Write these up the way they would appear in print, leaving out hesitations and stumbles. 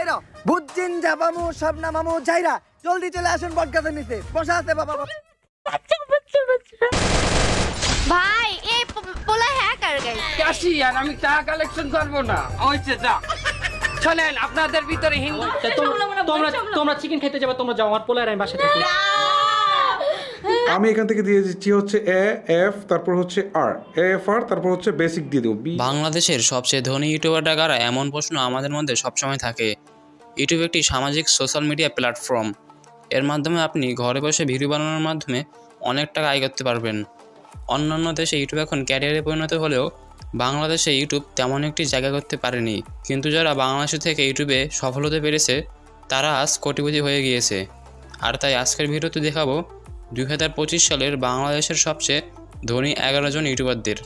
বাইরা বুঝছিন যাবামু শবনা মামু যাইরা জলদি চলে আসেন বটগাছের নিচে বসা আছে বাবা। ভাই এই পোলা হ্যাকার গাইস কাশি আর আমি টাকা কালেকশন করব না হইছে যা চলেন আপনাদের ভিতরে হিন্দু তোমরা চিকেন খেতে যাবে তোমরা যাও আমার পোলার আমি বাসা থাকি আমি এখান থেকে দিয়ে দিচ্ছি হচ্ছে এ এফ তারপর হচ্ছে আর এ এফ আর তারপর হচ্ছে বেসিক দিয়ে দেবো। বাংলাদেশের সবচেয়ে ধনী ইউটিউবাররা কারা এমন প্রশ্ন আমাদের মধ্যে সবসময় থাকে। ইউটিউব একটি সামাজিক সোশ্যাল মিডিয়া প্ল্যাটফর্ম। এর মাধ্যমে আপনি ঘরে বসে ভিডিও বানানোর মাধ্যমে অনেক টাকা আয় করতে পারবেন। অন্যান্য দেশে ইউটিউব এখন ক্যারিয়ারে পরিণত হলেও বাংলাদেশে ইউটিউব তেমন একটি জায়গা করতে পারেনি। কিন্তু যারা বাংলাদেশ থেকে ইউটিউবে সফল হতে পেরেছে তারা আজ কোটিপতি হয়ে গিয়েছে। আর তাই আজকের ভিডিওতে দেখাবো 2025 সালের বাংলাদেশের সবচেয়ে ধনী 11 জন ইউটিউবারদের,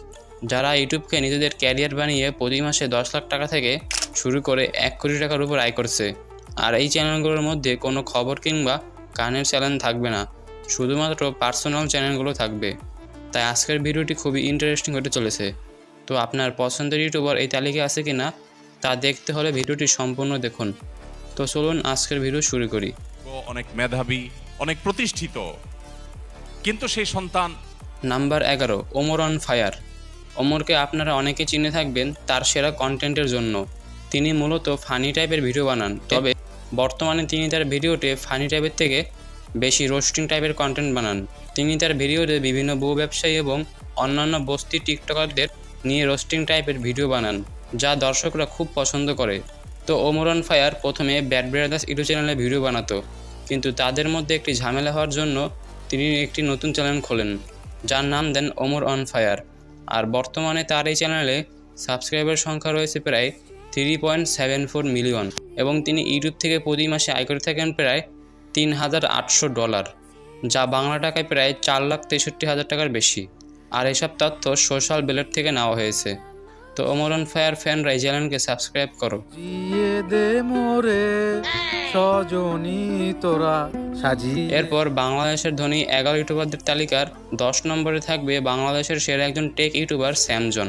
যারা ইউটিউবকে নিজেদের ক্যারিয়ার বানিয়ে প্রতি মাসে 10 লাখ টাকা থেকে শুরু করে 1 কোটি টাকার উপর আয় করছে। আর এই চ্যানেলগুলোর মধ্যে কোনো খবর কিংবা গানের চ্যানেল থাকবে না, শুধুমাত্র পার্সোনাল চ্যানেলগুলো থাকবে। তাই আজকের ভিডিওটি খুবই ইন্টারেস্টিং হতে চলেছে। তো আপনার পছন্দের ইউটিউবার এই তালিকায় আছে কিনা তা দেখতে হলে ভিডিওটি সম্পূর্ণ দেখুন। তো চলুন আজকের ভিডিও শুরু করি। অনেক মেধাবী, অনেক প্রতিষ্ঠিত, কিন্তু সেই সন্তান। Number 11, Omar on fire. ওমরকে আপনারা অনেকে চিনে থাকবেন তার সেরা কন্টেন্টের জন্য। তিনি মূলত ফানি টাইপের ভিডিও বানান, তবে বর্তমানে তিনি তার ভিডিওতে ফানি টাইপের থেকে বেশি রোস্টিং টাইপের কন্টেন্ট বানান। তিনি তার ভিডিওতে বিভিন্ন বহু ব্যবসায়ী এবং অন্যান্য বস্তি টিকটকারদের নিয়ে রোস্টিং টাইপের ভিডিও বানান, যা দর্শকরা খুব পছন্দ করে। তো ওমর অন ফায়ার প্রথমে ব্যাড ব্রাদার্স ইউটিউব চ্যানেলে ভিডিও বানাতো, কিন্তু তাদের মধ্যে একটি ঝামেলা হওয়ার জন্য তিনি একটি নতুন চ্যানেল খোলেন, যার নাম দেন ওমর অন ফায়ার। আর বর্তমানে তার এই চ্যানেলে সাবস্ক্রাইবার সংখ্যা রয়েছে প্রায় 3.74 মিলিয়ন এবং তিনি ইউটিউব থেকে প্রতি মাসে আয় করে থাকেন প্রায় $3,800, যা বাংলা টাকায় প্রায় 4,63,000 টাকার বেশি। আর এসব তথ্য সোশ্যাল বেলেট থেকে নেওয়া হয়েছে। তো ওমর অন ফায়ার ফ্যানরা এই চ্যানেলকে সাবস্ক্রাইব করো। এরপর বাংলাদেশের ধনী 11 ইউটিউবারদের তালিকার 10 নম্বরে থাকবে বাংলাদেশের সেরা একজন টেক ইউটিউবার স্যামজন।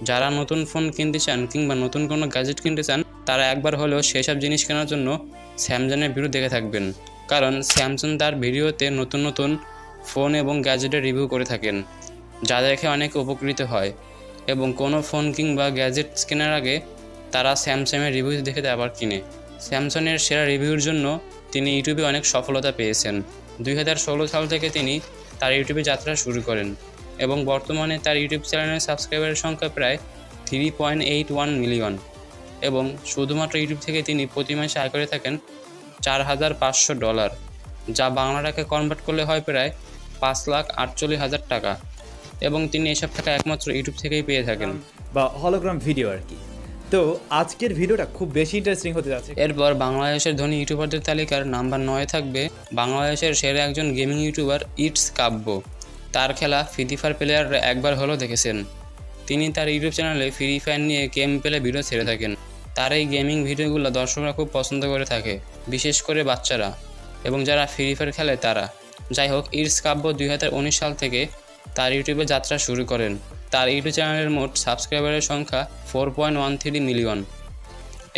যারা নতুন ফোন কিনতে চান কিংবা নতুন কোনো গ্যাজেট কিনতে চান তারা একবার হলেও সেসব জিনিস কেনার জন্য স্যামজনের ভিডিও দেখে থাকবেন, কারণ স্যামসং তার ভিডিওতে নতুন নতুন ফোন এবং গ্যাজেটের রিভিউ করে থাকেন, যা দেখে অনেক উপকৃত হয়। এবং কোনো ফোন কিংবা গ্যাজেট কেনার আগে তারা স্যামসাংয়ের রিভিউ দেখে আবার কিনে। স্যামসাংয়ের সেরা রিভিউর জন্য তিনি ইউটিউবে অনেক সফলতা পেয়েছেন। 2016 সাল থেকে তিনি তার ইউটিউবে যাত্রা শুরু করেন এবং বর্তমানে তার ইউটিউব চ্যানেলের সাবস্ক্রাইবারের সংখ্যা প্রায় 3.81 মিলিয়ন এবং শুধুমাত্র ইউটিউব থেকে তিনি প্রতি মাসে আয় করে থাকেন $4,500, যা বাংলা টাকায় কনভার্ট করলে হয় প্রায় 5,48,000 টাকা। এবং তিনি এসব টাকা একমাত্র ইউটিউব থেকেই পেয়ে থাকেন, বা হলোগ্রাম ভিডিও আর কি। তো আজকের ভিডিওটা খুব বেশি ইন্টারেস্টিং হতে যাচ্ছে। এরপর বাংলাদেশের ধনী ইউটিউবারদের তালিকার নাম্বার 9 থাকবে বাংলাদেশের সেরা একজন গেমিং ইউটিউবার ইটস কাব্য। তার খেলা ফ্রি ফায়ার প্লেয়াররা একবার হলেও দেখেছেন। তিনি তার ইউটিউব চ্যানেলে ফ্রি ফায়ার নিয়ে গেম প্লে ভিডিও ছেড়ে থাকেন। তার এই গেমিং ভিডিওগুলো দর্শকরা খুব পছন্দ করে থাকে, বিশেষ করে বাচ্চারা এবং যারা ফ্রি ফায়ার খেলে তারা। যাই হোক, ইটস কাব্য 2019 সাল থেকে তার ইউটিউবে যাত্রা শুরু করেন। তার ইউটিউব চ্যানেলের মোট সাবস্ক্রাইবারের সংখ্যা 4.13 মিলিয়ন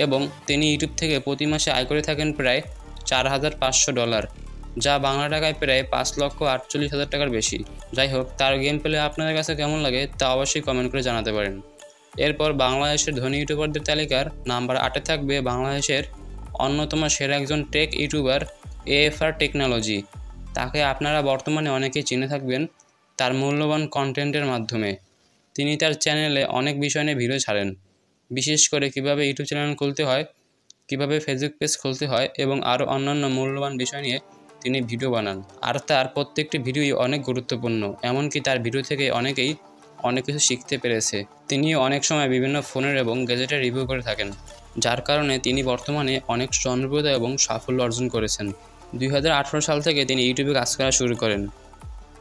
এবং তিনি ইউটিউব থেকে প্রতি মাসে আয় করে থাকেন প্রায় $4,500, যা বাংলা টাকায় প্রায় 5,48,000 টাকার বেশি। যাই হোক, তার গেম প্লে আপনাদের কাছে কেমন লাগে তা অবশ্যই কমেন্ট করে জানাতে পারেন। এরপর বাংলাদেশের ধনী ইউটিউবারদের তালিকার নাম্বার 8 থাকবে বাংলাদেশের অন্যতম সেরা একজন টেক ইউটিউবার AFR টেকনোলজি। তাকে আপনারা বর্তমানে অনেকেই চিনে থাকবেন তার মূল্যবান কন্টেন্টের মাধ্যমে। তিনি তার চ্যানেলে অনেক বিষয় নিয়ে ভিডিও ছাড়েন, বিশেষ করে কিভাবে ইউটিউব চ্যানেল খুলতে হয়, কিভাবে ফেসবুক পেজ খুলতে হয় এবং আরও অন্যান্য মূল্যবান বিষয় নিয়ে তিনি ভিডিও বানান। আর তার প্রত্যেকটি ভিডিওই অনেক গুরুত্বপূর্ণ, এমনকি তার ভিডিও থেকে অনেকেই অনেক কিছু শিখতে পেরেছে। তিনিও অনেক সময় বিভিন্ন ফোনের এবং গ্যাজেটের রিভিউ করে থাকেন, যার কারণে তিনি বর্তমানে অনেক জনপ্রিয়তা এবং সাফল্য অর্জন করেছেন। 2018 সাল থেকে তিনি ইউটিউবে কাজ করা শুরু করেন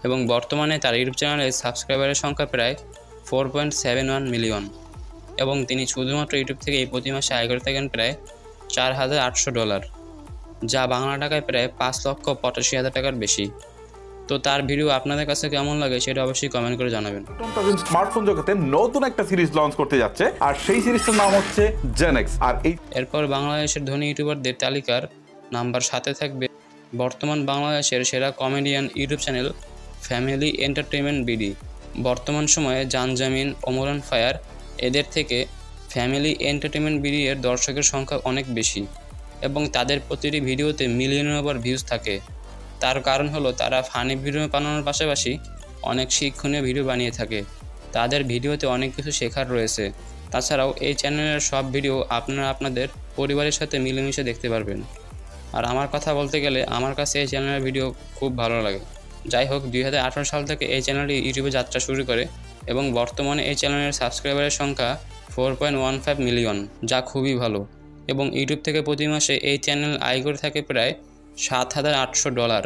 এবং বর্তমানে তার ইউটিউব চ্যানেলের সাবস্ক্রাইবারের সংখ্যা প্রায় 4.71 মিলিয়ন এবং তিনি শুধুমাত্র ইউটিউব থেকে প্রতি মাসে আয় করে থাকেন প্রায় $4,800, যা বাংলা টাকায় প্রায় 5,85,000 টাকার বেশি। তো তার ভিডিও আপনাদের কাছে কেমন লাগে সেটা অবশ্যই কমেন্ট করে জানাবেন। তাদের স্মার্টফোন জগতে নতুন একটা সিরিজ লঞ্চ করতে যাচ্ছে, আর সেই সিরিজটার নাম হচ্ছে জেনেক্স। আর এরপর বাংলাদেশের ধনী ইউটিউবারদের তালিকার নাম্বার 7-এ থাকবে বর্তমান বাংলাদেশের সেরা comedian YouTube channel family entertainment BD. বর্তমান সময়ে জানজামিন, ওমরান ফায়ার এদের থেকে ফ্যামিলি এন্টারটেইনমেন্ট বিডি এর দর্শকের সংখ্যা অনেক বেশি এবং তাদের প্রতিটি ভিডিওতে মিলিয়নের ওভার ভিউজ থাকে। তার কারণ হলো তারা ফানি ভিডিও বানানোর পাশাপাশি অনেক শিক্ষণীয় ভিডিও বানিয়ে থাকে। তাদের ভিডিওতে অনেক কিছু শেখার রয়েছে। তাছাড়াও এই চ্যানেলের সব ভিডিও আপনারা আপনাদের পরিবারের সাথে মিলেমিশে দেখতে পারবেন। আর আমার কথা বলতে গেলে আমার কাছে এই চ্যানেলের ভিডিও খুব ভালো লাগে। যাই হোক, 2018 সাল থেকে এই চ্যানেলটি ইউটিউবে যাত্রা শুরু করে এবং বর্তমানে এই চ্যানেলের সাবস্ক্রাইবারের সংখ্যা 4.15 মিলিয়ন, যা খুবই ভালো। এবং ইউটিউব থেকে প্রতি মাসে এই চ্যানেল আয় করে থাকে প্রায় $7,800,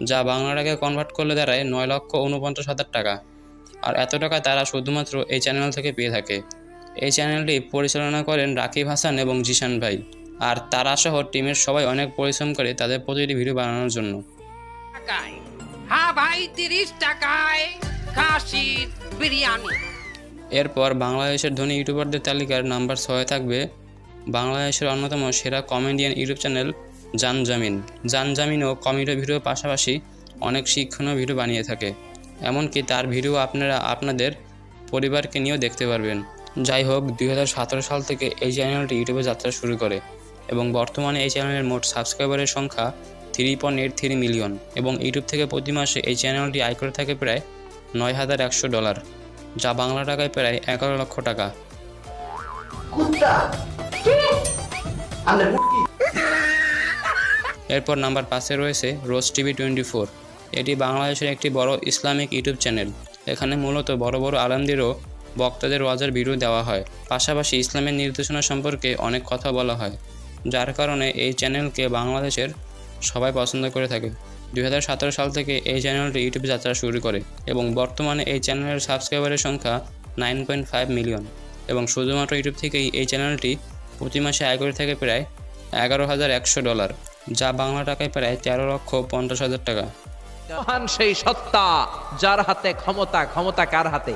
যা বাংলা টাকায় কনভার্ট করলে দাঁড়ায় 9,49,000 টাকা। আর এত টাকা তারা শুধুমাত্র এই চ্যানেল থেকে পেয়ে থাকে। এই চ্যানেলটি পরিচালনা করেন রাকিব হাসান এবং জিশান ভাই, আর তারা সহ টিমের সবাই অনেক পরিশ্রম করে তাদের প্রতিটি ভিডিও বানানোর জন্য। হ্যাঁ ভাই, 30 টাকায় খাসির বিরিয়ানি। এরপর বাংলাদেশের ধনী ইউটিউবারদের তালিকার নাম্বার 6-এ থাকবে বাংলাদেশের অন্যতম সেরা কমেডিয়ান ইউটিউব চ্যানেল জানজামিন। জানজামিনও কমেডি ভিডিওর পাশাপাশি অনেক শিক্ষণীয় ভিডিও বানিয়ে থাকে, এমনকি তার ভিডিও আপনারা আপনাদের পরিবারকে নিয়েও দেখতে পারবেন। যাই হোক, 2017 সাল থেকে এই চ্যানেলটি ইউটিউবে যাত্রা শুরু করে এবং বর্তমানে এই চ্যানেলের মোট সাবস্ক্রাইবারের সংখ্যা 3.83 মিলিয়ন এবং ইউটিউব থেকে প্রতি মাসে এই চ্যানেলটি আয় করে থাকে প্রায় $9,100, যা বাংলা টাকায় প্রায় 11 লক্ষ টাকা। এরপর নাম্বার 5-এ রয়েছে রোজ টিভি 24। এটি বাংলাদেশের একটি বড় ইসলামিক ইউটিউব চ্যানেল। এখানে মূলত বড় বড় আলেমদেরও বক্তাদের ওয়াজের ভিডিও দেওয়া হয়, পাশাপাশি ইসলামের নির্দেশনা সম্পর্কে অনেক কথা বলা হয়, যার কারণে এই চ্যানেলকে বাংলাদেশের সবাই পছন্দ করে থাকে। 2017 সাল থেকে এই চ্যানেলটি ইউটিউবে যাত্রা শুরু করে এবং বর্তমানে এই চ্যানেলের সাবস্ক্রাইবারের সংখ্যা 9.5 মিলিয়ন এবং শুধুমাত্র ইউটিউব থেকেই এই চ্যানেলটি প্রতি মাসে আয় করে থাকে প্রায় $11,100, যা বাংলা টাকায় প্রায় 13,50,000 টাকা। মহান সেই সত্তা যার হাতে ক্ষমতা, ক্ষমতা কার হাতে।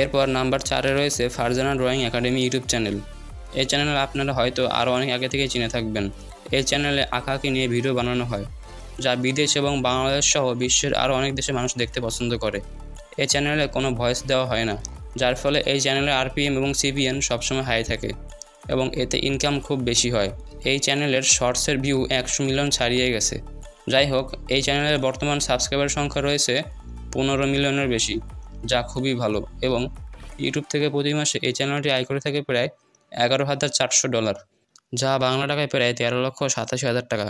এরপর নাম্বার 4-এ রয়েছে Farzana drawing academy YouTube channel. এই চ্যানেল আপনারা হয়তো আরও অনেক আগে থেকে চিনে থাকবেন। এই চ্যানেলে আঁকাআঁকি নিয়ে ভিডিও বানানো হয়, যা বিদেশ এবং বাংলাদেশ সহ বিশ্বের আরও অনেক দেশে মানুষ দেখতে পছন্দ করে। এই চ্যানেলে কোনো ভয়েস দেওয়া হয় না, যার ফলে এই চ্যানেলের RPM এবং CPM সবসময় হাই থাকে এবং এতে ইনকাম খুব বেশি হয়। এই চ্যানেলের শর্টসের ভিউ 100 মিলিয়ন ছাড়িয়ে গেছে। যাই হোক, এই চ্যানেলের বর্তমান সাবস্ক্রাইবার সংখ্যা রয়েছে 15 মিলিয়নের বেশি, যা খুবই ভালো এবং ইউটিউব থেকে প্রতি মাসে এই চ্যানেলটি আয় করে থাকে প্রায় $11,400, যা বাংলা টাকায় প্রায় 13,87,000 টাকা।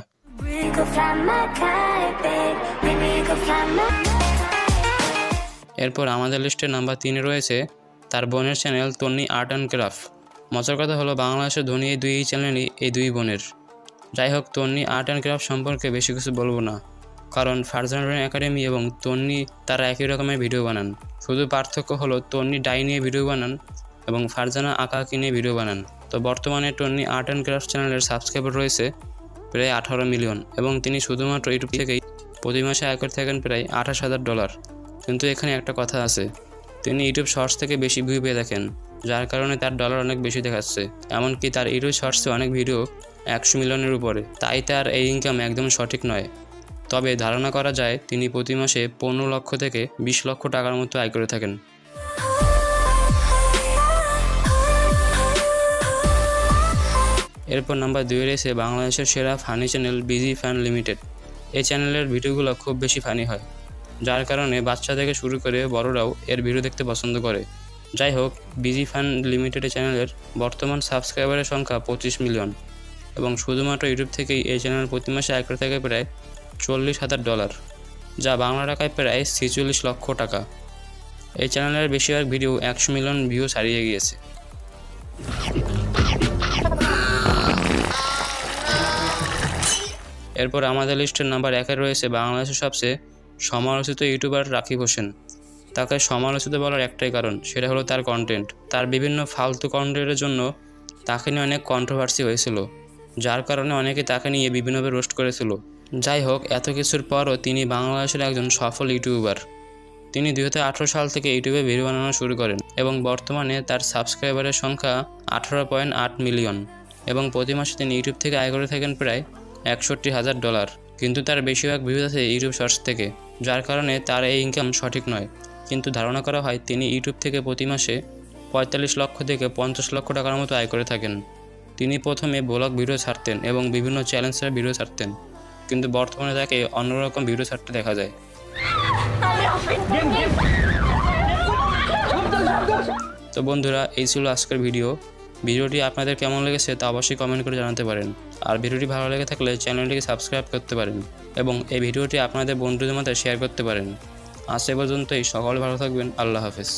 এরপর আমাদের লিস্টের নাম্বার 3-এ রয়েছে তার বোনের channel Tonni art and craft. মজার কথা হলো বাংলাদেশের ধনী এই দুই চ্যানেলই এই দুই বোনের। যাই হোক, তন্নি আর্ট অ্যান্ড ক্রাফট সম্পর্কে বেশি কিছু বলবো না, কারণ ফারজানা ড্রয়িং একাডেমি এবং তন্নি তারা একই রকমের ভিডিও বানান। শুধু পার্থক্য হলো তন্নি ডাই নিয়ে ভিডিও বানান এবং ফারজানা আঁকাআঁকি নিয়ে ভিডিও বানান। তো বর্তমানে তন্নি আর্ট অ্যান্ড ক্রাফট চ্যানেলের সাবস্ক্রাইবার রয়েছে প্রায় 18 মিলিয়ন এবং তিনি শুধুমাত্র ইউটিউব থেকেই প্রতি মাসে আয় করে থাকেন প্রায় $28,000। কিন্তু এখানে একটা কথা আছে, তিনি ইউটিউব শর্টস থেকে বেশি ভিউ পেয়ে থাকেন, যার কারণে তার ডলার অনেক বেশি দেখাচ্ছে। এমনকি তার ইউটিউব শর্টসে অনেক ভিডিও 100 মিলিয়নের উপরে, তাই তার এই ইনকাম একদম সঠিক নয়। তবে ধারণা করা যায় তিনি প্রতি মাসে 15 লক্ষ থেকে 20 লক্ষ টাকার মতো আয় করে থাকেন। এরপর নাম্বার 2-এ রয়েছে বাংলাদেশের সেরা funny channel busy fun limited. এই চ্যানেলের ভিডিওগুলো খুব বেশি ফানি হয়, যার কারণে বাচ্চা থেকে শুরু করে বড়রাও এর ভিডিও দেখতে পছন্দ করে। যাই হোক, বিজি ফান লিমিটেড চ্যানেলের বর্তমান সাবস্ক্রাইবারের সংখ্যা 25 মিলিয়ন এবং শুধুমাত্র ইউটিউব থেকেই এই চ্যানেল প্রতি মাসে আয় করে থাকে প্রায় $40,000, যা বাংলা টাকায় প্রায় 46 লক্ষ টাকা। এই চ্যানেলের বেশিরভাগ ভিডিও 100 মিলিয়ন ভিউ ছাড়িয়ে গিয়েছে। এরপর আমাদের লিস্টের নাম্বার 1-এ রয়েছে বাংলাদেশের সবচেয়ে সমালোচিত ইউটিউবার রাকিব হোসেন। তাকে সমালোচিত বলার একটাই কারণ, সেটা হলো তার কন্টেন্ট। তার বিভিন্ন ফালতু কন্টেন্টের জন্য তাকে নিয়ে অনেক কন্ট্রোভার্সি হয়েছিল, যার কারণে অনেকে তাকে নিয়ে বিভিন্নভাবে রোস্ট করেছিল। যাই হোক, এত কিছুর পরও তিনি বাংলাদেশের একজন সফল ইউটিউবার। তিনি 2018 সাল থেকে ইউটিউবে ভিডিও বানানো শুরু করেন এবং বর্তমানে তার সাবস্ক্রাইবারের সংখ্যা 18.8 মিলিয়ন এবং প্রতি মাসে তিনি ইউটিউব থেকে আয় করে থাকেন প্রায় $61,000। কিন্তু তার বেশিরভাগ ভিউজ আছে ইউটিউব শর্টস থেকে, যার কারণে তার এই ইনকাম সঠিক নয়। কিন্তু ধারণা করা হয় তিনি ইউটিউব থেকে প্রতি মাসে 45 লক্ষ থেকে 50 লক্ষ টাকার মতো আয় করে থাকেন। তিনি প্রথমে ব্লগ ভিডিও ছাড়তেন এবং বিভিন্ন চ্যালেঞ্জের ভিডিও ছাড়তেন, কিন্তু বর্তমানে তাকে অন্যরকম ভিডিও ছাড়তে দেখা যায়। তো বন্ধুরা, এই ছিল আজকের ভিডিওটি আপনাদের কেমন লেগেছে তা অবশ্যই কমেন্ট করে জানাতে পারেন। আর ভিডিওটি ভালো লেগে থাকলে চ্যানেলটিকে সাবস্ক্রাইব করতে পারেন এবং এই ভিডিওটি আপনাদের বন্ধুদের মধ্যে শেয়ার করতে পারেন। আজ এ পর্যন্তই, সকলে ভালো থাকবেন। আল্লাহ হাফেজ।